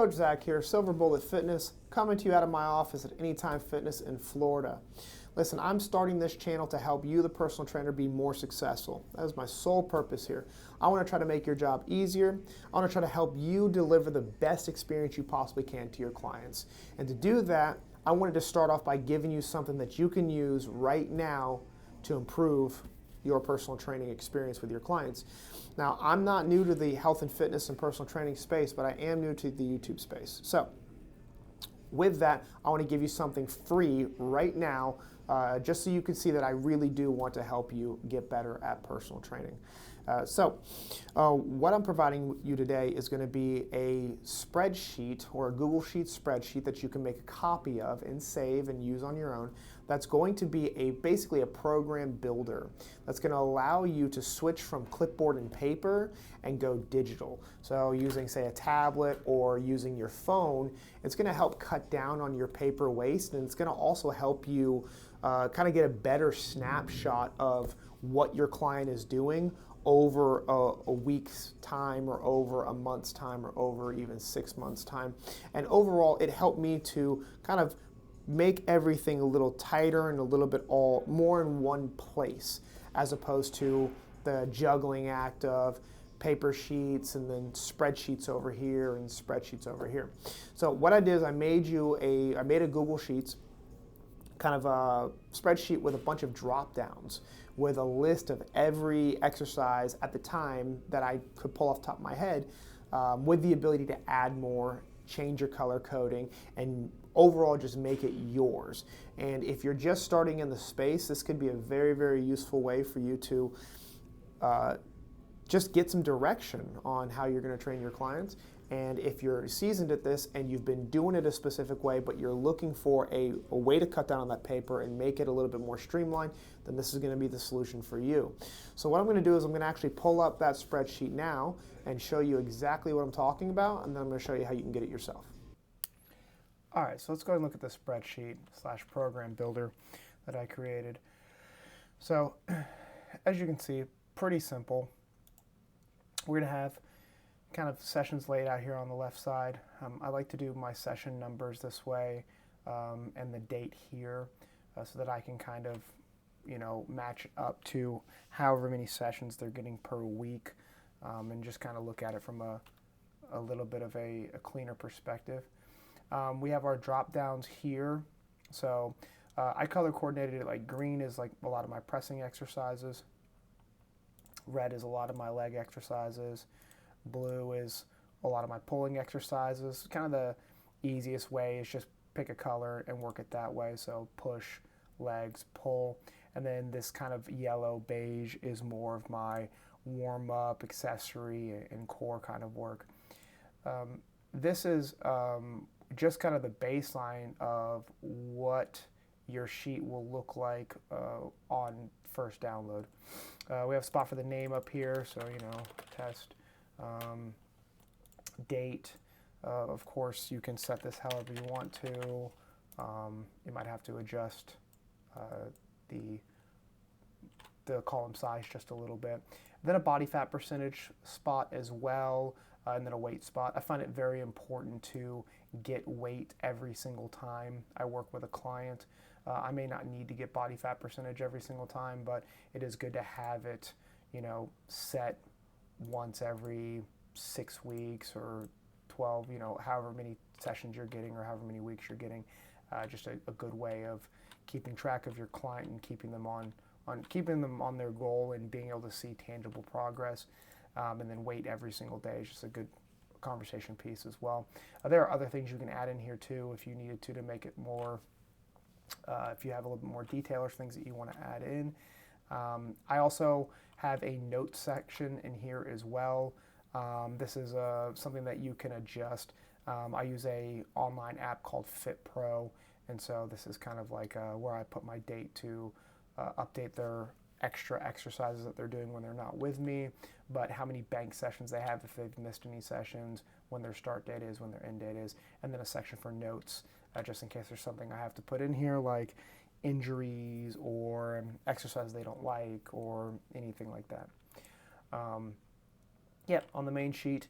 Coach Zach here, Silver Bullet Fitness, coming to you out of my office at Anytime Fitness in Florida. Listen, I'm starting this channel to help you, the personal trainer, be more successful. That is my sole purpose here. I want to try to make your job easier. I want to try to help you deliver the best experience you possibly can to your clients. And to do that, I wanted to start off by giving you something that you can use right now to improve your personal training experience with your clients. Now, I'm not new to the health and fitness and personal training space, but I am new to the YouTube space. So, with that, I want to give you something free right now, just so you can see that I really do want to help you get better at personal training. What I'm providing you today is going to be a spreadsheet or a Google Sheet spreadsheet that you can make a copy of and save and use on your own. That's going to be basically a program builder that's going to allow you to switch from clipboard and paper and go digital. So using, say, a tablet or using your phone, it's going to help cut down on your paper waste, and it's going to also help you kind of get a better snapshot of what your client is doing over a week's time or over a month's time or over even 6 months' time. And overall, it helped me to kind of make everything a little tighter and a little bit all more in one place, as opposed to the juggling act of paper sheets and then spreadsheets over here and spreadsheets over here. So what I did is I made a Google Sheets kind of a spreadsheet with a bunch of drop downs with a list of every exercise at the time that I could pull off the top of my head, with the ability to add more, change your color coding, and overall just make it yours. And if you're just starting in the space, this could be a very, very useful way for you to just get some direction on how you're going to train your clients. And if you're seasoned at this and you've been doing it a specific way, but you're looking for a way to cut down on that paper and make it a little bit more streamlined, then this is going to be the solution for you. So what I'm going to do is I'm going to actually pull up that spreadsheet now and show you exactly what I'm talking about, and then I'm going to show you how you can get it yourself. All right, so let's go ahead and look at the spreadsheet / program builder that I created. So as you can see, pretty simple. We're going to have kind of sessions laid out here on the left side. I like to do my session numbers this way, and the date here, so that I can kind of, match up to however many sessions they're getting per week, and just kind of look at it from a little bit of a cleaner perspective. We have our drop downs here. So I color coordinated it. Like green is like a lot of my pressing exercises. Red is a lot of my leg exercises. Blue is a lot of my pulling exercises. Kind of the easiest way is just pick a color and work it that way. So push, legs, pull. And then this kind of yellow beige is more of my warm-up, accessory, and core kind of work. This is just kind of the baseline of what your sheet will look like on first download. We have a spot for the name up here, so test, date. Of course, you can set this however you want to. You might have to adjust the column size just a little bit. Then a body fat percentage spot as well, and then a weight spot. I find it very important to get weight every single time I work with a client. I may not need to get body fat percentage every single time, but it is good to have it, set once every 6 weeks or 12, however many sessions you're getting or however many weeks you're getting. Just a good way of keeping track of your client and keeping them on their goal and being able to see tangible progress. And then weight every single day is just a good conversation piece as well. There are other things you can add in here too if you needed to make it more, if you have a little bit more detail or things that you want to add in. I also have a note section in here as well. This is something that you can adjust. I use a online app called Fit Pro, and so this is kind of like where I put my date to update their extra exercises that they're doing when they're not with me, but how many bank sessions they have if they've missed any sessions, when their start date is, when their end date is, and then a section for notes, just in case there's something I have to put in here like injuries or exercises they don't like or anything like that. On the main sheet,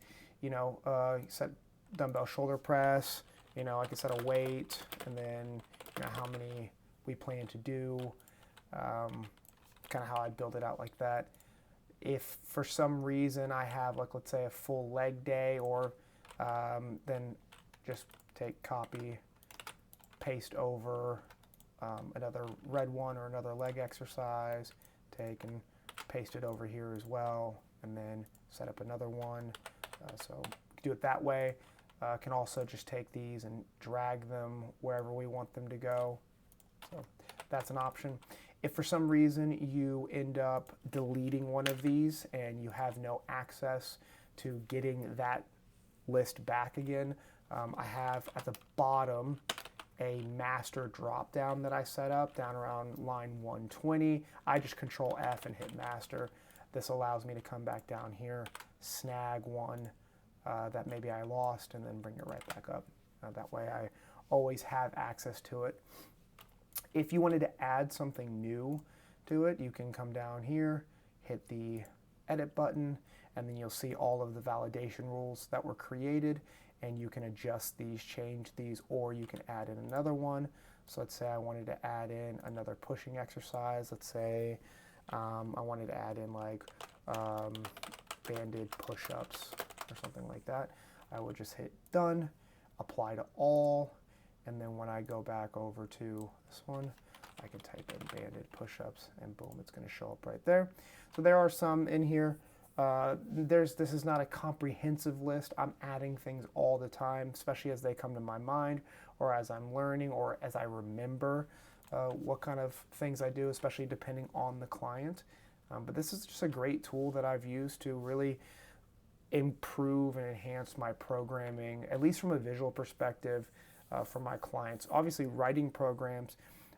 set dumbbell shoulder press, like I said, a weight, and then how many we plan to do, kind of how I build it out like that. If for some reason I have, like, let's say a full leg day, or then just take, copy, paste over another red one or another leg exercise, take and paste it over here as well, and then set up another one. So do it that way. Can also just take these and drag them wherever we want them to go. So that's an option. If for some reason you end up deleting one of these and you have no access to getting that list back again, I have at the bottom a master drop down that I set up down around line 120. I just control F and hit master. This allows me to come back down here, snag one that maybe I lost, and then bring it right back up. That way I always have access to it. If you wanted to add something new to it, you can come down here, hit the edit button, and then you'll see all of the validation rules that were created, and you can adjust these, change these, or you can add in another one. So let's say I wanted to add in another pushing exercise. Let's say I wanted to add in like banded push-ups or something like that. I would just hit done, apply to all, and then when I go back over to this one, I can type in banded push-ups, and boom, it's going to show up right there. So there are some in here. This is not a comprehensive list. I'm adding things all the time, especially as they come to my mind, or as I'm learning, or as I remember what kind of things I do, especially depending on the client. But this is just a great tool that I've used to really improve and enhance my programming, at least from a visual perspective, for my clients. Obviously, writing programs,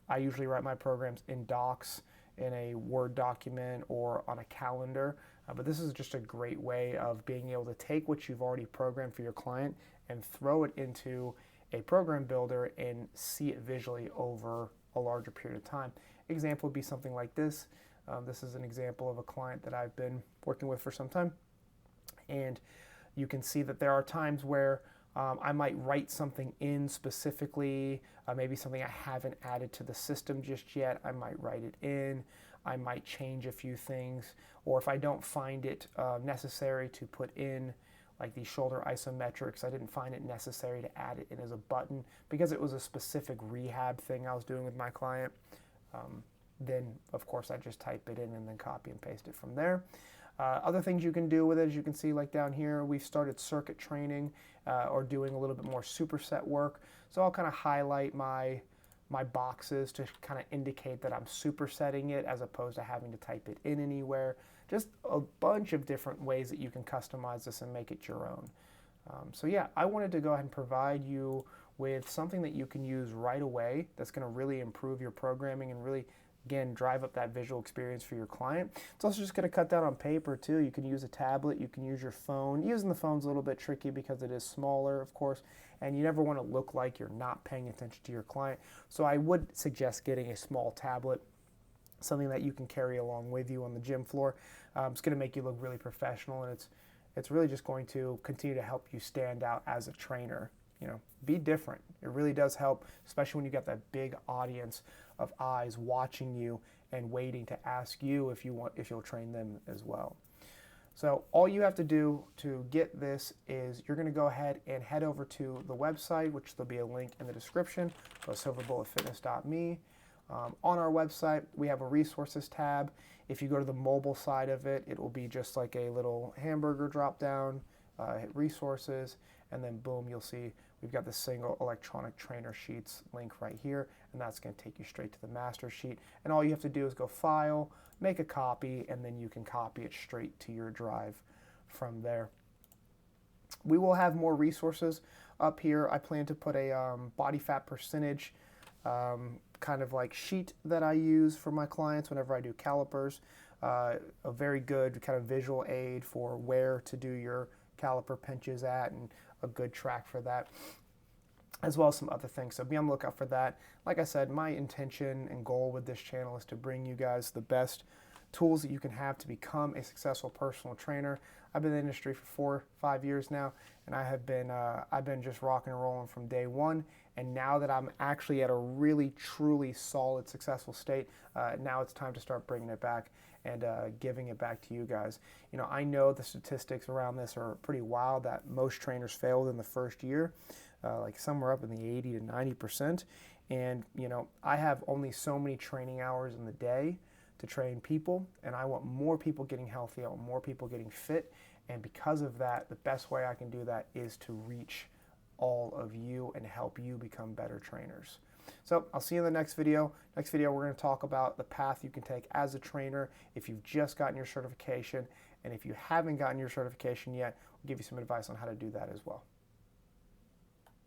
I usually write my programs in docs, in a Word document, or on a calendar. But this is just a great way of being able to take what you've already programmed for your client and throw it into a program builder and see it visually over a larger period of time. Example would be something like this. This is an example of a client that I've been working with for some time. And you can see that there are times where I might write something in specifically, maybe something I haven't added to the system just yet. I might write it in. I might change a few things. Or if I don't find it necessary to put in like these shoulder isometrics, I didn't find it necessary to add it in as a button because it was a specific rehab thing I was doing with my client. Then, of course, I just type it in and then copy and paste it from there. Other things you can do with it, as you can see, like down here, we've started circuit training or doing a little bit more superset work. So I'll kind of highlight my boxes to kind of indicate that I'm supersetting it as opposed to having to type it in anywhere. Just a bunch of different ways that you can customize this and make it your own. So yeah, I wanted to go ahead and provide you with something that you can use right away that's going to really improve your programming and really, again, drive up that visual experience for your client. It's also just going to cut down on paper too. You can use a tablet, you can use your phone. Using the phone's a little bit tricky because it is smaller, of course, and you never want to look like you're not paying attention to your client. So I would suggest getting a small tablet, something that you can carry along with you on the gym floor. It's going to make you look really professional, and it's really just going to continue to help you stand out as a trainer. Be different. It really does help, especially when you got that big audience of eyes watching you and waiting to ask you if you'll train them as well. So all you have to do to get this is you're going to go ahead and head over to the website, which there'll be a link in the description, so silverbulletfitness.me. On our website, we have a resources tab. If you go to the mobile side of it, it will be just like a little hamburger drop down, hit resources, and then boom, you'll see we've got the single electronic trainer sheets link right here, and that's going to take you straight to the master sheet. And all you have to do is go file, make a copy, and then you can copy it straight to your drive from there. We will have more resources up here. I plan to put a body fat percentage kind of like sheet that I use for my clients whenever I do calipers. A very good kind of visual aid for where to do your caliper pinches at, and a good track for that, as well as some other things. So be on the lookout for that. Like I said, my intention and goal with this channel is to bring you guys the best tools that you can have to become a successful personal trainer. I've been in the industry for 4 or 5 years now, and I've been just rocking and rolling from day one. And now that I'm actually at a really, truly solid, successful state, now it's time to start bringing it back and giving it back to you guys. You know, I know the statistics around this are pretty wild, that most trainers fail within the first year, like somewhere up in the 80 to 90%. And, you know, I have only so many training hours in the day to train people, and I want more people getting healthy, I want more people getting fit. And because of that, the best way I can do that is to reach all of you and help you become better trainers. So I'll see you in the next video. Next video, we're going to talk about the path you can take as a trainer if you've just gotten your certification. And if you haven't gotten your certification yet, we'll give you some advice on how to do that as well.